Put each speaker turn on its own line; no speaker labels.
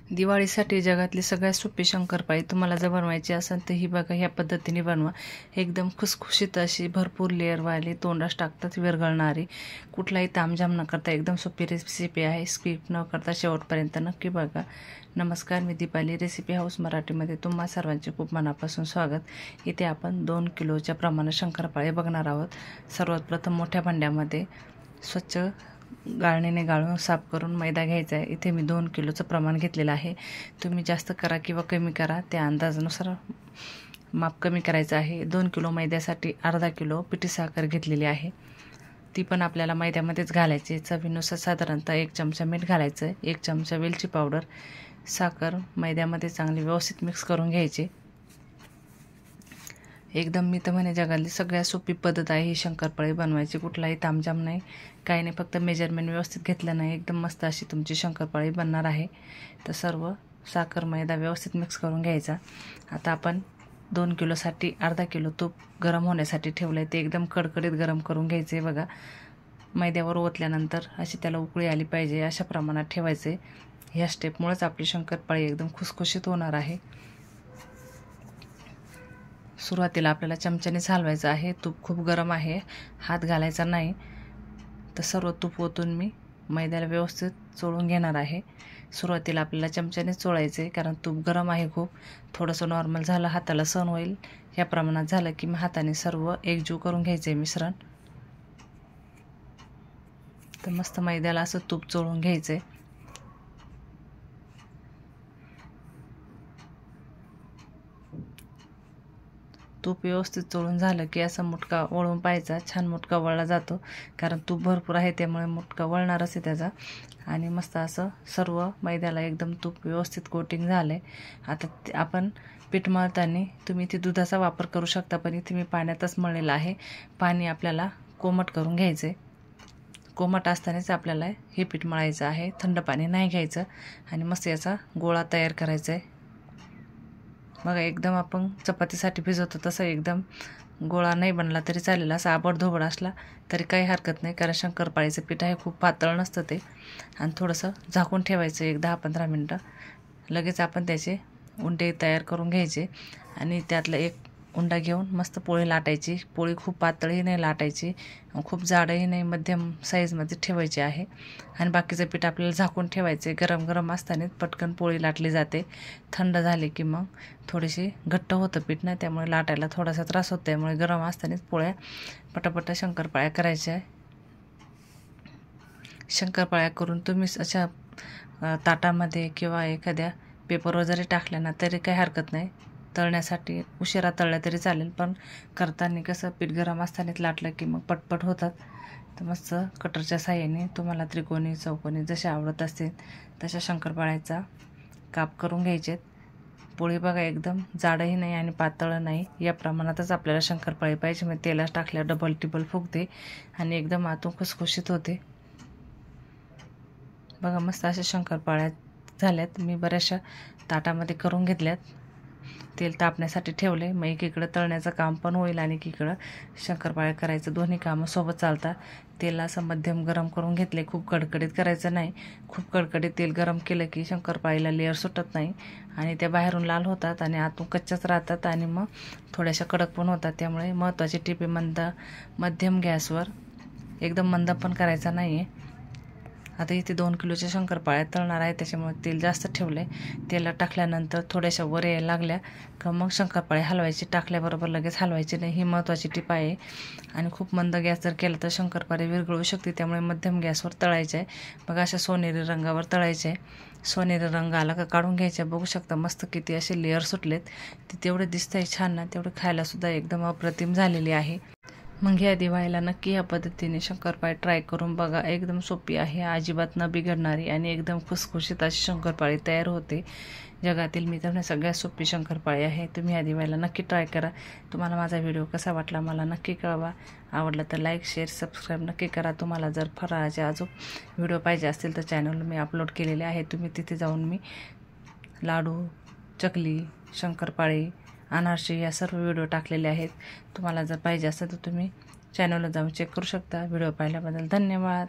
दिवाळीसाठी जगातली सगळ्यात सोपी शंकरपाळी तुम्हाला जर बनवायची असेल तर ही बघा, ह्या पद्धतीने बनवा। एकदम खुसखुशीत अशी भरपूर लेअरवाली, तोंडास टाकतात विरघळणारी, कुठलाही तामझाम न करता एकदम सोपी रेसिपी आहे। स्किप न करता शेवटपर्यंत नक्की बघा। नमस्कार, मी दीपाली, रेसिपी हाऊस मराठीमध्ये तुम्हा सर्वांचे खूप मनापासून स्वागत। इथे आपण 2 किलोच्या प्रमाणात शंकरपाळी बघणार आहोत। सर्वात प्रथम मोठ्या भांड्यामध्ये स्वच्छ गाळणीने गाळून साफ करून मैदा घ्यायचा आहे। इथे मी 2 किलोचं प्रमाण घेतलेलं आहे। तुम्ही जास्त करा किंवा कमी करा, त्या अंदाजानुसार माप कमी करायचं आहे। 2 किलो मैद्यासाठी अर्धा किलो पिठी साखर घेतलेली आहे, ती पण आपल्याला मैद्यामध्येच घालायची। चवीनुसार साधारणतः 1 चमचा मीठ घालायचं, 1 चमचा वेलची पावडर, साखर मैद्यामध्ये चांगली व्यवस्थित मिक्स करून घ्यायची। एकदम मी तर म्हणे जगातली सगळ्यात सोपी पद्धत आहे ही शंकरपाळी बनवायची। कुठलाही तामझाम नाही, काही नाही, फक्त मेजरमेंट व्यवस्थित घेतलं नाही, एकदम मस्त अशी तुमची शंकरपाळी बनणार आहे। तर सर्व साखर मैदा व्यवस्थित मिक्स करून घ्यायचा। आता आपण 2 किलोसाठी अर्धा किलो तूप गरम होण्यासाठी ठेवलंय, ते एकदम कडकडीत गरम करून घ्यायचे। बघा, मैद्यावर ओतल्यानंतर अशी त्याला उकळी आली पाहिजे, अशा प्रमाणात ठेवायचे। ह्या स्टेपमुळेच आपली शंकरपाळी एकदम खुसखुशीत होणार आहे। सुरुवातीला आपल्याला चमच्यानेच हलवायचं आहे। तूप खूप गरम आहे, हात घालायचा नाही। तर सर्व तूप ओतून मी मैद्याला व्यवस्थित चोळून घेणार आहे। सुरुवातीला आपल्याला चमच्यानेच चोळायचे, कारण तूप गरम आहे खूप। थोडंसं नॉर्मल झालं, हाताला सहन होईल या प्रमाणात झालं की मग हाताने सर्व एकजीव करून घ्यायचे मिश्रण। तर मस्त मैद्याला असं तूप चोळून घ्यायचे। तूप व्यवस्थित चोळून झालं की असा मुटका वळून पाहायचा। छान मुटका वळला जातो, कारण तूप भरपूर आहे त्यामुळे मुटका वळणारच आहे त्याचा। आणि मस्त असं सर्व मैद्याला एकदम तूप व्यवस्थित कोटिंग झालंय। आता आपण पीठ मळताना तुम्ही इथे दुधाचा वापर करू शकता, पण इथे मी पाण्यातच मळलेलं आहे। पाणी आपल्याला कोमट करून घ्यायचे। कोमट असतानाच आपल्याला हे पीठ मळायचं आहे, थंड पाणी नाही घ्यायचं। आणि मस्त याचा गोळा तयार करायचा आहे। बघा, एकदम आपण चपातीसाठी भिजवतो तसं एकदम गोळा नाही बनला तरी चालेल, असा आबडधोबड असला तरी काही हरकत नाही, कारण शंकरपाळीचं पीठ आहे, खूप पातळ नसतं ते। आणि थोडंसं झाकून ठेवायचं 10-15 मिनटं। लगेच आपण त्याचे उंडे तयार करून घ्यायचे आणि त्यातलं एक उंडा घेऊन मस्त पोळी लाटायची। पोळी खूप पातळही नाही लाटायची, खूप जाडही नाही, मध्यम साईजमध्ये ठेवायची आहे। आणि बाकीचं पीठ आपल्याला झाकून ठेवायचे। गरम गरम असतानाच पटकन पोळी लाटली जाते, थंड झाली की मग थोडीशी घट्ट होतं पीठ ना, त्यामुळे लाटायला थोडासा त्रास होतो। त्यामुळे गरम असतानाच पोळ्या पटापट शंकरपाळ्या करायच्या। शंकरपाळ्या करून तुम्ही अशा ताटामध्ये किंवा एखाद्या पेपरवर जरी टाकल्या ना तरी काही हरकत नाही। तळण्यासाठी उशिरा तळल्या तरी चालेल, पण करताना कसं पीठ गरम असतानाच लाटलं की मग पटपट होतात। तर मस्त कटरच्या साहाय्याने तुम्हाला त्रिकोणी, चौकोनी जसे आवडत असतील तशा शंकरपाळ्याचा काप करून घ्यायचे। पोळी बघा, एकदम जाडही नाही आणि पातळ नाही, या प्रमाणातच आपल्याला शंकरपाळी पाहिजे। मग तेलात टाकल्यावर डबल टिबल फुगते आणि एकदम आतून खुसखुशीत होते। बघा, मस्त अशा शंकरपाळ्या झाल्यात। मी बऱ्याचशा ताटामध्ये करून घेतल्यात, तेल तापण्यासाठी ठेवले। मग एकीकडे तळण्याचं काम पण होईल आणि एकीकडं शंकरपाळ्या करायचं, दोन्ही कामं सोबत चालतात। तेल असं मध्यम गरम करून घेतले, खूप कडकडीत करायचं नाही। खूप कडकडीत तेल गरम केलं की शंकरपाळीला लेअर सुटत नाही आणि त्या बाहेरून लाल होतात आणि आतून कच्च्याच राहतात आणि मग थोड्याशा कडक पण होतात। त्यामुळे महत्त्वाची टिप आहे, मध्यम गॅसवर, एकदम मंद पण करायचा नाही आहे। आता इथे 2 किलोच्या शंकरपाळ्या तळणार आहे, त्याच्यामुळे तेल जास्त ठेवले। तेलात टाकल्यानंतर थोड्याशा वर यायला लागल्या का मग शंकरपाळी हलवायची, टाकल्याबरोबर लगेच हलवायची नाही, ही महत्त्वाची टिप आहे। आणि खूप मंद गॅस जर केला तर शंकरपाळी विरघळू शकते, त्यामुळे मध्यम गॅसवर तळायचे आहे। बघा, अशा सोनेरी रंगावर तळायचे आहे। सोनेरी रंग आला का काढून घ्यायचे। बघू शकता मस्त किती असे लेअर सुटलेत, ते तेवढे दिसतंय छान ना, तेवढे खायलासुद्धा एकदम अप्रतिम झालेली आहे। मग या दिवाळीला नक्की या पद्धतीने शंकरपाळी ट्राय करून बघा। एकदम सोपी आहे, अजिबात न बिघडणारी आणि एकदम खुसखुशीत अशी शंकरपाळी तयार होते। जगातील मी तर सगळ्यात सोपी शंकरपाळी आहे। तुम्ही या दिवाळीला नक्की ट्राय करा। तुम्हाला माझा व्हिडिओ कसा वाटला मला नक्की कळवा। आवडला तर लाईक, शेअर, सबस्क्राईब नक्की करा। तुम्हाला जर फराळाचे अजून व्हिडिओ पाहिजे असतील तर चॅनलवर मी अपलोड केलेले आहे, तुम्ही तिथे जाऊन मी लाडू, चकली, शंकरपाळी, अनारसे या सर्व व्हिडिओ टाकलेले आहेत। तुम्हाला जर पाहिजे असेल तर तुम्ही चॅनलला जाऊन चेक करू शकता। व्हिडिओ पाहिल्याबद्दल धन्यवाद।